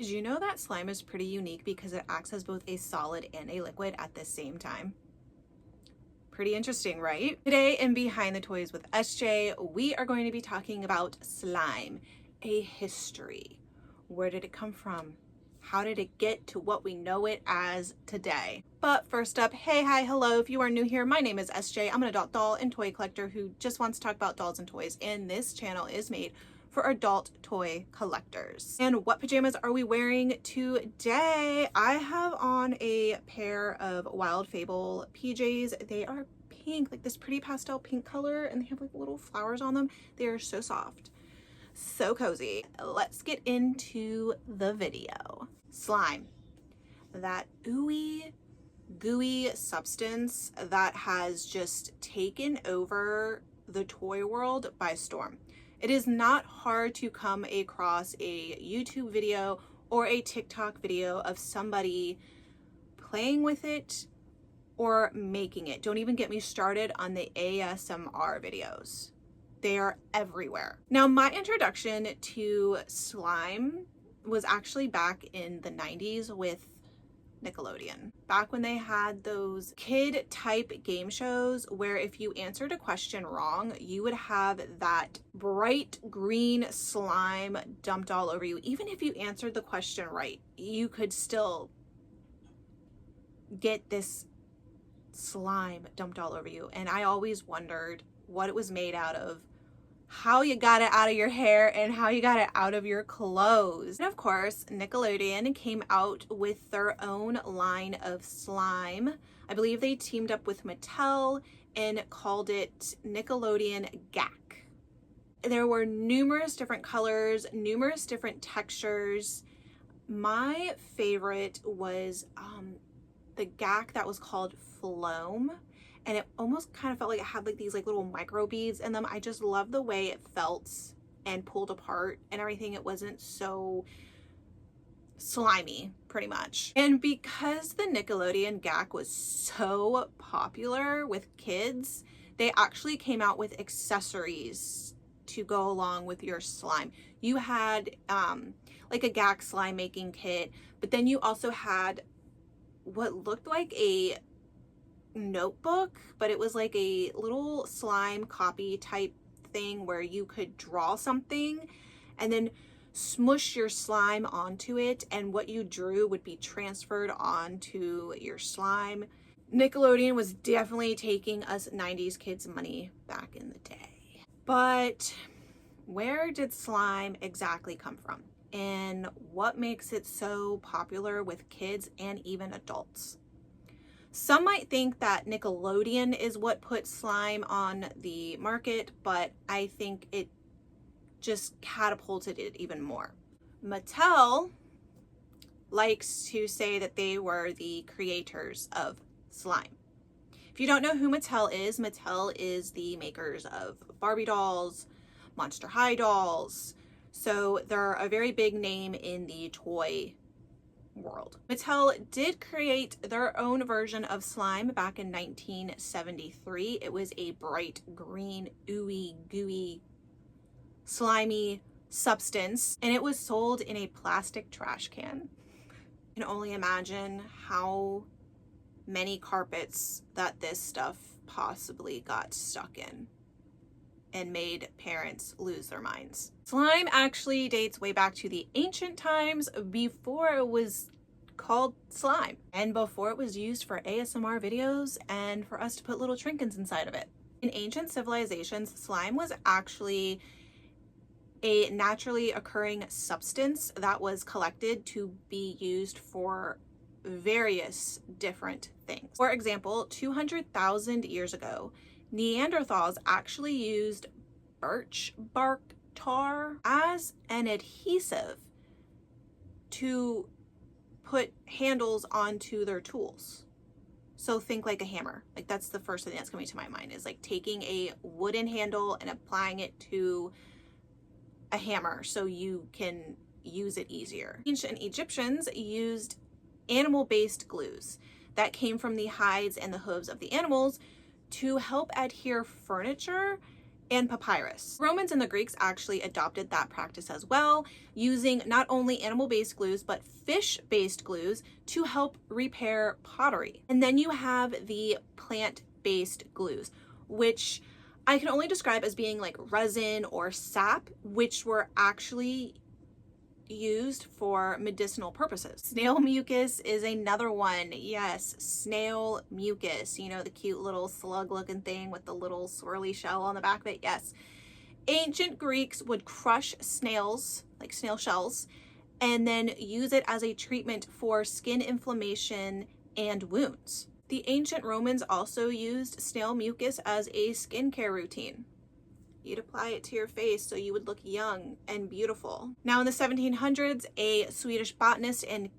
Did you know that slime is pretty unique because it acts as both a solid and a liquid at the same time? Pretty interesting, right? Today in Behind the Toys with SJ, we are going to be talking about slime, a history. Where did it come from? How did it get to what we know it as today? But first up, hey, hi, hello. If you are new here, my name is SJ. I'm an adult doll and toy collector who just wants to talk about dolls and toys, and this channel is made for adult toy collectors. And what pajamas are we wearing today? I have on a pair of Wild Fable PJs. They are pink, like this pretty pastel pink color, and they have like little flowers on them. They are so soft, so cozy. Let's get into the video. Slime, that ooey gooey substance that has just taken over the toy world by storm. It is not hard to come across a YouTube video or a TikTok video of somebody playing with it or making it. Don't even get me started on the ASMR videos. They are everywhere. Now, my introduction to slime was actually back in the 90s with Nickelodeon. Back when they had those kid type game shows where if you answered a question wrong, you would have that bright green slime dumped all over you. Even if you answered the question right, you could still get this slime dumped all over you. And I always wondered what it was made out of, how you got it out of your hair, and how you got it out of your clothes. And of course, Nickelodeon came out with their own line of slime. I believe they teamed up with Mattel and called it Nickelodeon GAC. There were numerous different colors, numerous different textures. My favorite was the GAC that was called Floam. And it almost kind of felt like it had like these like little micro beads in them. I just love the way it felt and pulled apart and everything. It wasn't so slimy, pretty much. And because the Nickelodeon GAC was so popular with kids, they actually came out with accessories to go along with your slime. You had like a GAC slime making kit, but then you also had what looked like a notebook, but it was like a little slime copy type thing where you could draw something and then smush your slime onto it, and what you drew would be transferred onto your slime. Nickelodeon was definitely taking us 90s kids money back in the day. But where did slime exactly come from? And what makes it so popular with kids and even adults? Some might think that Nickelodeon is what put slime on the market, but I think it just catapulted it even more. Mattel likes to say that they were the creators of slime. If you don't know who Mattel is the makers of Barbie dolls, Monster High dolls, so they're a very big name in the toy world. Mattel did create their own version of slime back in 1973. It was a bright green, ooey, gooey, slimy substance, and it was sold in a plastic trash can. You can only imagine how many carpets that this stuff possibly got stuck in and made parents lose their minds. Slime actually dates way back to the ancient times, before it was called slime and before it was used for ASMR videos and for us to put little trinkets inside of it. In ancient civilizations, slime was actually a naturally occurring substance that was collected to be used for various different things. For example, 200,000 years ago, Neanderthals actually used birch bark tar as an adhesive to put handles onto their tools. So think like a hammer. Like that's the first thing that's coming to my mind, is like taking a wooden handle and applying it to a hammer so you can use it easier. Ancient Egyptians used animal-based glues that came from the hides and the hooves of the animals to help adhere furniture and papyrus. Romans and the Greeks actually adopted that practice as well, using not only animal-based glues, but fish-based glues to help repair pottery. And then you have the plant-based glues, which I can only describe as being like resin or sap, which were actually used for medicinal purposes. Snail mucus is another one. Yes, snail mucus, you know, the cute little slug looking thing with the little swirly shell on the back of it. Yes. Ancient Greeks would crush snails, like snail shells, and then use it as a treatment for skin inflammation and wounds. The ancient Romans also used snail mucus as a skincare routine. You'd apply it to your face so you would look young and beautiful. Now in the 1700s, a Swedish botanist and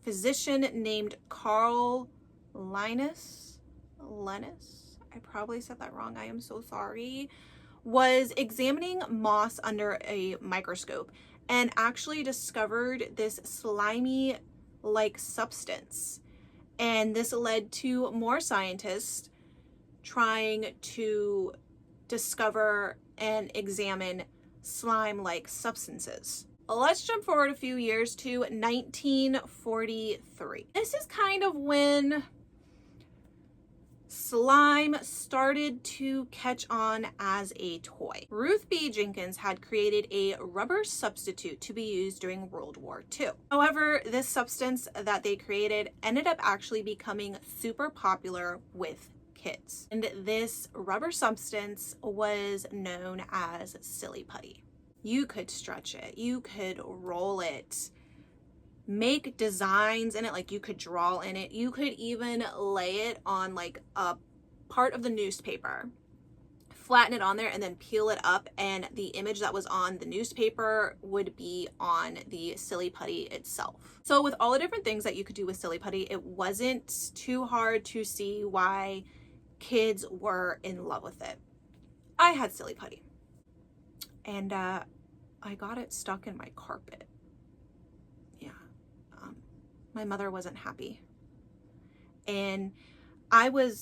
physician named Carl Linus, I probably said that wrong, I am so sorry, was examining moss under a microscope and actually discovered this slimy-like substance. And this led to more scientists trying to discover and examine slime-like substances. Let's jump forward a few years to 1943. This is kind of when slime started to catch on as a toy. Ruth B. Jenkins had created a rubber substitute to be used during World War II. However, this substance that they created ended up actually becoming super popular with kids. And this rubber substance was known as silly putty. You could stretch it, you could roll it, make designs in it, like you could draw in it, you could even lay it on like a part of the newspaper, flatten it on there and then peel it up, and the image that was on the newspaper would be on the silly putty itself. So with all the different things that you could do with silly putty, it wasn't too hard to see why kids were in love with it. I had silly putty, and I got it stuck in my carpet. Yeah, my mother wasn't happy, and I would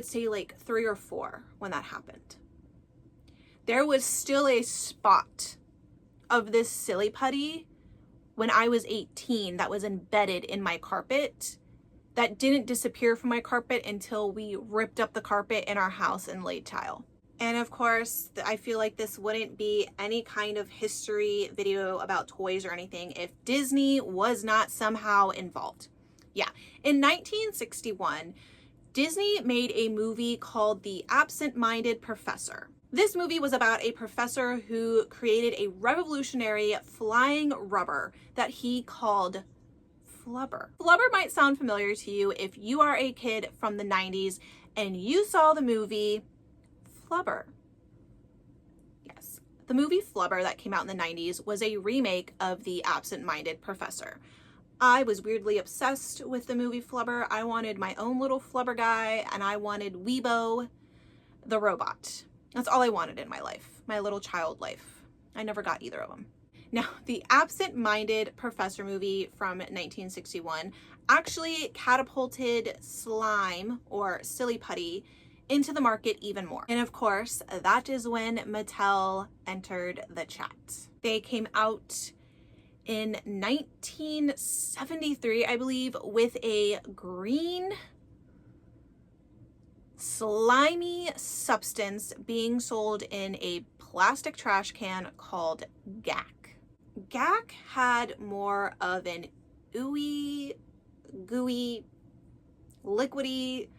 say like 3 or 4 when that happened. There was still a spot of this silly putty when I was 18 that was embedded in my carpet that didn't disappear from my carpet until we ripped up the carpet in our house and laid tile. And of course, I feel like this wouldn't be any kind of history video about toys or anything if Disney was not somehow involved. Yeah, in 1961, Disney made a movie called The Absent-Minded Professor. This movie was about a professor who created a revolutionary flying rubber that he called Flubber. Flubber might sound familiar to you if you are a kid from the 90s and you saw the movie Flubber. Yes, the movie Flubber that came out in the 90s was a remake of The Absent-Minded Professor. I was weirdly obsessed with the movie Flubber. I wanted my own little Flubber guy, and I wanted Weebo the robot. That's all I wanted in my life, my little child life. I never got either of them. Now, the Absent-Minded Professor movie from 1961 actually catapulted slime, or silly putty, into the market even more. And of course, that is when Mattel entered the chat. They came out in 1973, I believe, with a green slimy substance being sold in a plastic trash can called GAC. GAC had more of an ooey, gooey, liquidy,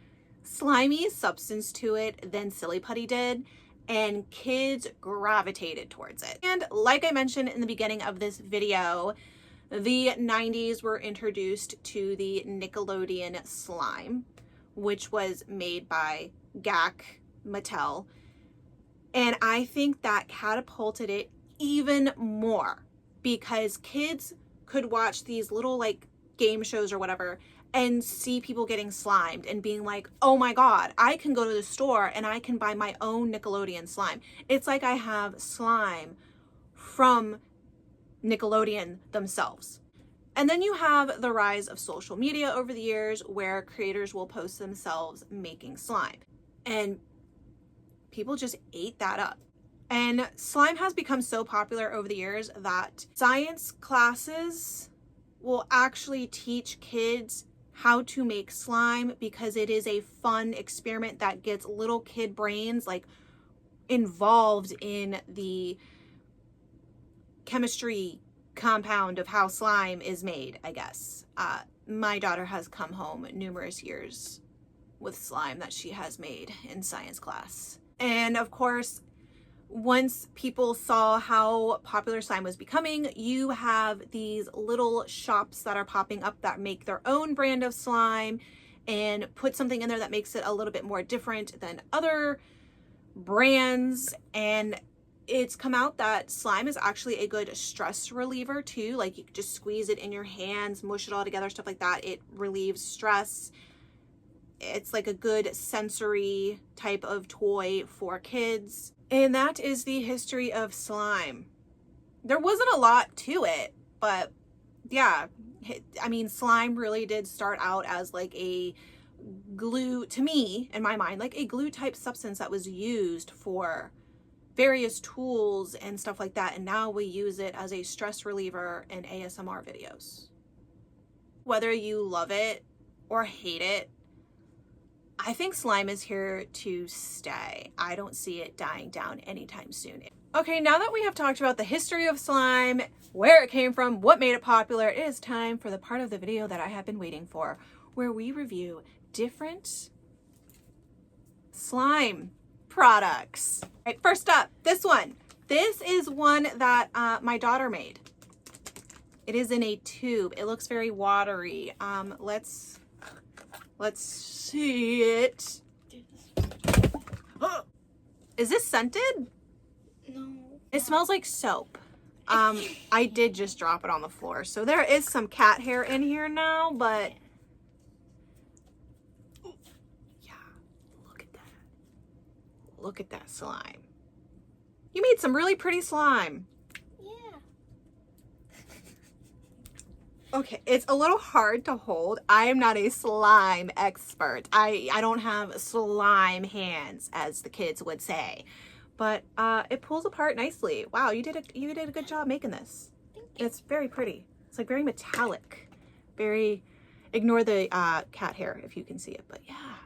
slimy substance to it than silly putty did, and kids gravitated towards it. And like I mentioned in the beginning of this video, the 90s were introduced to the Nickelodeon slime, which was made by GAC Mattel, and I think that catapulted it even more because kids could watch these little like game shows or whatever and see people getting slimed and being like, oh my God, I can go to the store and I can buy my own Nickelodeon slime. It's like I have slime from Nickelodeon themselves. And then you have the rise of social media over the years where creators will post themselves making slime. And people just ate that up. And slime has become so popular over the years that science classes will actually teach kids how to make slime, because it is a fun experiment that gets little kid brains like involved in the chemistry compound of how slime is made, I guess. My daughter has come home numerous years with slime that she has made in science class. And of course, once people saw how popular slime was becoming, you have these little shops that are popping up that make their own brand of slime and put something in there that makes it a little bit more different than other brands. And it's come out that slime is actually a good stress reliever too. Like, you can just squeeze it in your hands, mush it all together, stuff like that. It relieves stress. It's like a good sensory type of toy for kids. And that is the history of slime. There wasn't a lot to it, but yeah, I mean, slime really did start out as like a glue, to me, in my mind, like a glue type substance that was used for various tools and stuff like that. And now we use it as a stress reliever in ASMR videos. Whether you love it or hate it, I think slime is here to stay. I don't see it dying down anytime soon. Okay, now that we have talked about the history of slime, where it came from, what made it popular, it is time for the part of the video that I have been waiting for, where we review different slime products. All right, first up, this one. This is one that my daughter made. It is in a tube. It looks very watery. Let's see it. Is this scented? No. It smells like soap. I did just drop it on the floor, so there is some cat hair in here now, but yeah, look at that. Look at that slime. You made some really pretty slime. Yeah. Okay, it's a little hard to hold. I am not a slime expert. I don't have slime hands, as the kids would say. But it pulls apart nicely. Wow, you did a good job making this. It's very pretty. It's like very metallic. Very, ignore the cat hair if you can see it. But yeah,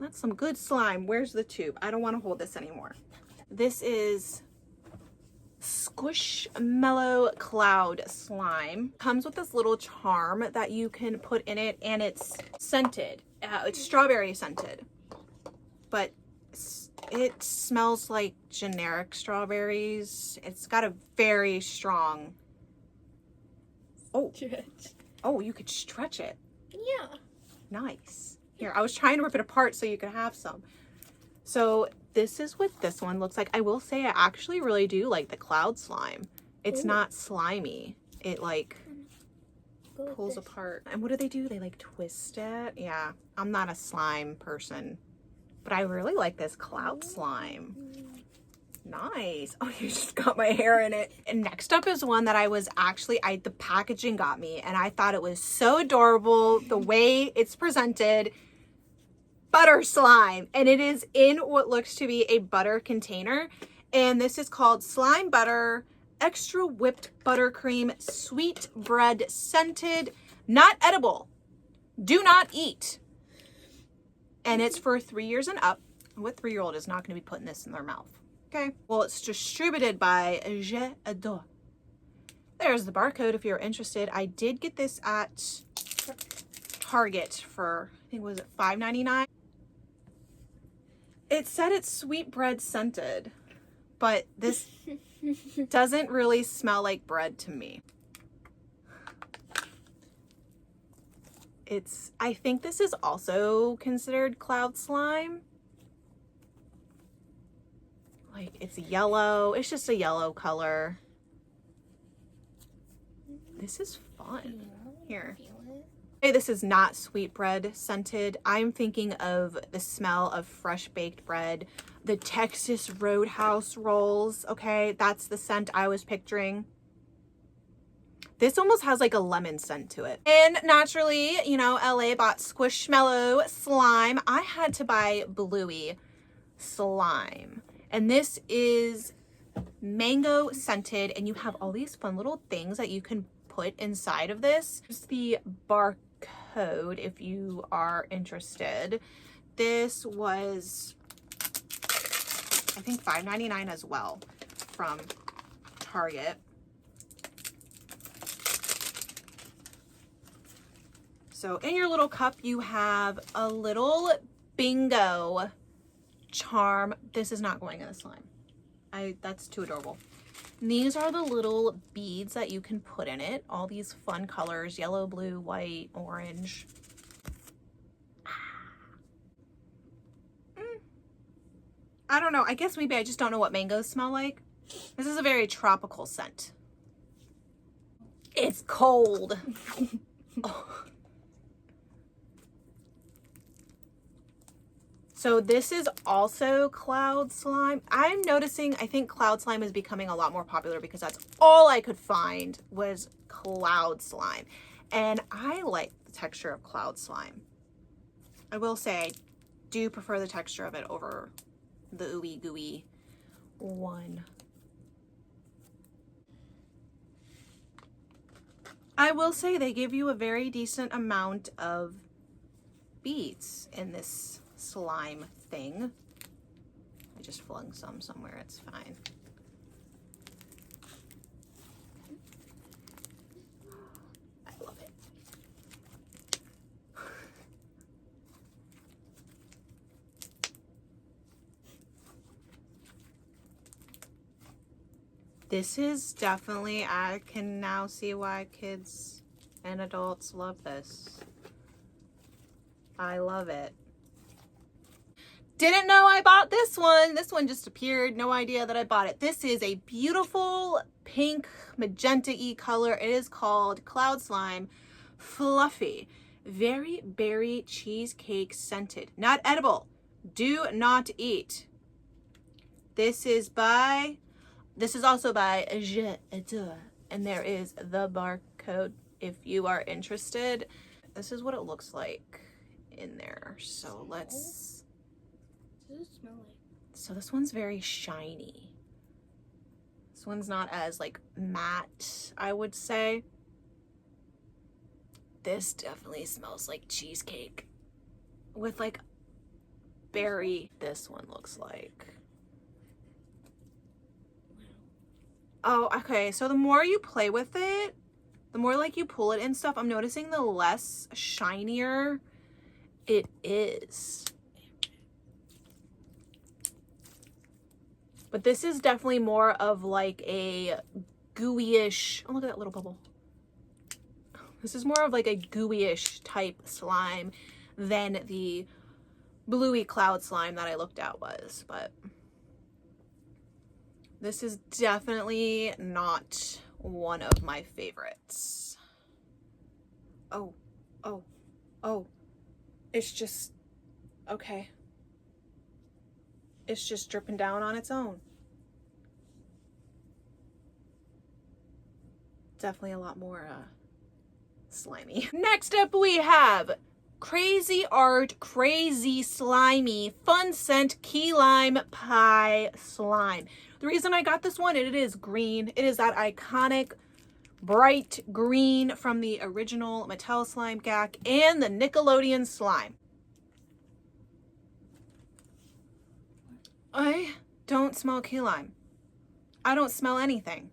that's some good slime. Where's the tube? I don't want to hold this anymore. This is Squishmallow Cloud Slime. Comes with this little charm that you can put in it, and it's scented. It's strawberry scented. But it smells like generic strawberries. It's got a very strong... Oh, you could stretch it. Yeah. Nice. Here, I was trying to rip it apart so you could have some. So this is what this one looks like. I will say I actually really do like the cloud slime. It's not slimy. It like pulls apart. And what do? They like twist it. Yeah, I'm not a slime person, but I really like this cloud slime. Nice. Oh, you just got my hair in it. And next up is one that the packaging got me, and I thought it was so adorable the way it's presented. Butter slime, and it is in what looks to be a butter container, and this is called Slime Butter Extra Whipped Buttercream Sweet Bread Scented, not edible, do not eat, and it's for 3 years and up. What 3-year-old is not going to be putting this in their mouth? Okay, well, it's distributed by Je Adore. There's the barcode if you're interested. I did get this at Target for, I think, was it $5.99? It said it's sweet bread scented, but this doesn't really smell like bread to me. I think this is also considered cloud slime. Like, it's yellow. It's just a yellow color. This is fun. Here. Hey, this is not sweetbread scented. I'm thinking of the smell of fresh baked bread, the Texas Roadhouse rolls. Okay, that's the scent I was picturing. This almost has like a lemon scent to it. And naturally, you know, LA bought Squishmallow slime. I had to buy Bluey. slime. And this is mango scented, and you have all these fun little things that you can put inside of this. Here's the barcode if you are interested. This was, I think, $5.99 as well from Target. So in your little cup, you have a little bingo charm. This is not going in the slime. That's too adorable. And these are the little beads that you can put in it. All these fun colors, yellow, blue, white, orange. I don't know. I guess maybe I just don't know what mangoes smell like. This is a very tropical scent. It's cold. Oh. So this is also cloud slime. I'm noticing, I think cloud slime is becoming a lot more popular because that's all I could find was cloud slime. And I like the texture of cloud slime. I will say I do prefer the texture of it over the ooey gooey one. I will say they give you a very decent amount of beads in this slime thing. I just flung some somewhere, it's fine. I love it. This is definitely, I can now see why kids and adults love this. I love it. Didn't know I bought this one. This one just appeared. No idea that I bought it. This is a beautiful pink magenta-y color. It is called Cloud Slime Fluffy. Very berry cheesecake scented. Not edible. Do not eat. This is also by Je Adore. And there is the barcode if you are interested. This is what it looks like in there. So let's... What does it smell like? So this one's very shiny. This one's not as like matte, I would say. This definitely smells like cheesecake with like berry. This one looks like. Oh, okay. So the more you play with it, the more like you pull it and stuff, I'm noticing the less shinier it is. But this is definitely more of like a gooey-ish, oh, look at that little bubble. This is more of like a gooey-ish type slime than the bluey cloud slime that I looked at was, but this is definitely not one of my favorites. Oh, oh, oh, it's just, okay. It's just dripping down on its own. Definitely a lot more slimy. Next up we have Crazy Art Crazy Slimy Fun Scent Key Lime Pie Slime. The reason I got this one, it is green. It is that iconic bright green from the original Mattel Slime GAC and the Nickelodeon slime. I don't smell key lime. I don't smell anything.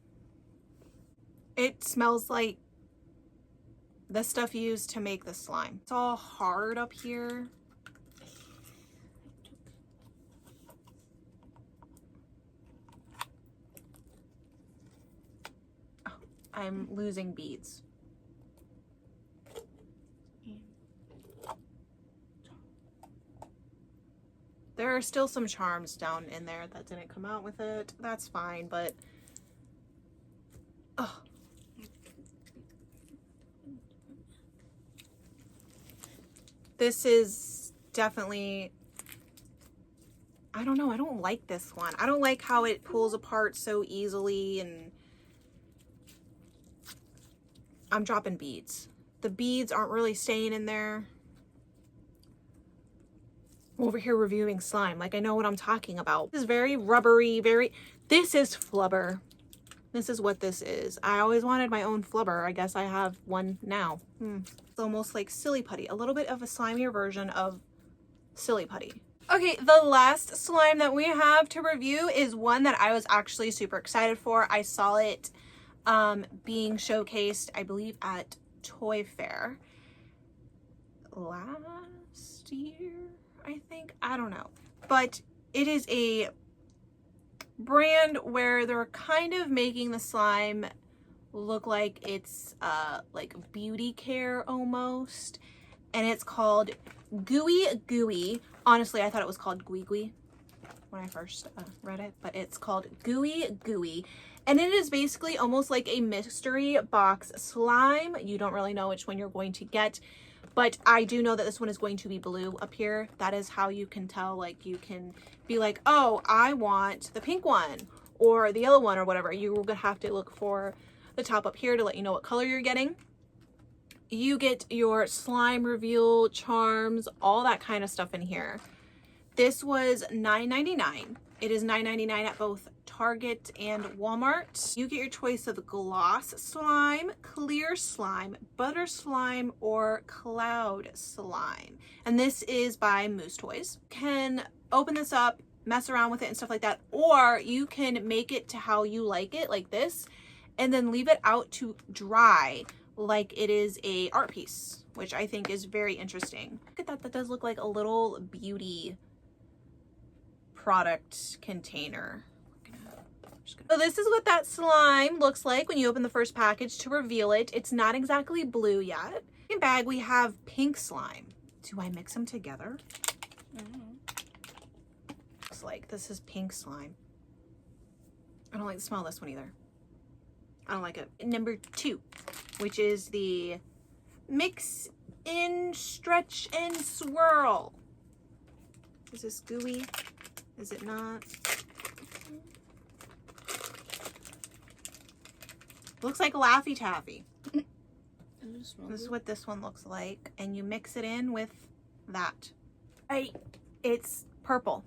It smells like the stuff used to make the slime. It's all hard up here. Oh, I'm losing beads. There are still some charms down in there that didn't come out with it. That's fine, but oh. This is definitely, I don't know, I don't like this one. I don't like how it pulls apart so easily, and I'm dropping beads. The beads aren't really staying in there. over here reviewing slime. Like I know what I'm talking about. This is very rubbery, this is flubber. This is what this is. I always wanted my own flubber. I guess I have one now. It's almost like Silly Putty. A little bit of a slimier version of Silly Putty. Okay, the last slime that we have to review is one that I was actually super excited for. I saw it being showcased, I believe, at Toy Fair last year, I think. I don't know. But it is a brand where they're kind of making the slime look like it's like beauty care almost, and it's called Gooey Gooey. Honestly, I thought it was called Gooey Gooey when I first read it, but it's called Gooey Gooey, and it is basically almost like a mystery box slime. You don't really know which one you're going to get, but I do know that this one is going to be blue up here. That is how you can tell. Like you can be like, oh, I want the pink one or the yellow one or whatever. You're gonna have to look for the top up here to let you know what color you're getting. You get your slime reveal charms, all that kind of stuff in here. This was $9.99. It is $9.99 at both Target and Walmart. You get your choice of gloss slime, clear slime, butter slime, or cloud slime. And this is by Moose Toys. You can open this up, mess around with it and stuff like that, or you can make it to how you like it, like this, and then leave it out to dry like it is a art piece, which I think is very interesting. Look at that. That does look like a little beauty product container. So this is what that slime looks like when you open the first package to reveal it. It's not exactly blue yet. In bag we have pink slime. Do I mix them together? Looks like this is pink slime. I don't like the smell of this one either. I don't like it. Number 2, which is the Mix in Stretch and Swirl. Is this gooey? Is it not? Looks like Laffy Taffy. This is what this one looks like. And you mix it in with that. It's purple.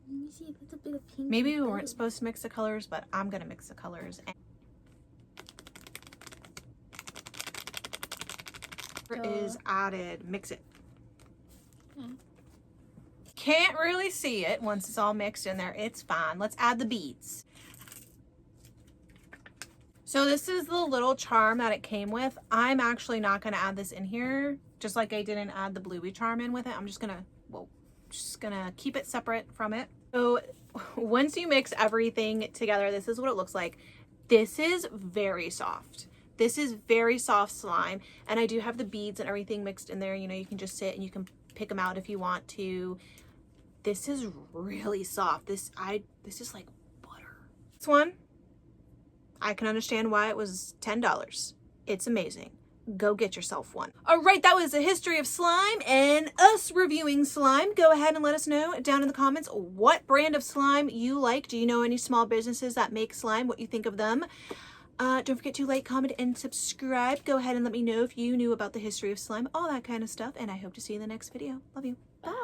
Let me see, that's a bit of pink. Maybe we weren't supposed to mix the colors, but I'm gonna mix the colors. Is added. Mix it. Can't really see it once it's all mixed in there. It's fine. Let's add the beads. So this is the little charm that it came with. I'm actually not going to add this in here, just like I didn't add the bluey charm in with it. I'm just gonna keep it separate from it. So once you mix everything together, this is what it looks like. This is very soft. This is very soft slime, and I do have the beads and everything mixed in there. You know, you can just sit and you can pick them out if you want to. This is really soft. This is like butter. This one, I can understand why it was $10. It's amazing. Go get yourself one. All right, that was a history of slime and us reviewing slime. Go ahead and let us know down in the comments what brand of slime you like. Do you know any small businesses that make slime? What you think of them? Don't forget to like, comment, and subscribe. Go ahead and let me know if you knew about the history of slime, all that kind of stuff. And I hope to see you in the next video. Love you. Bye.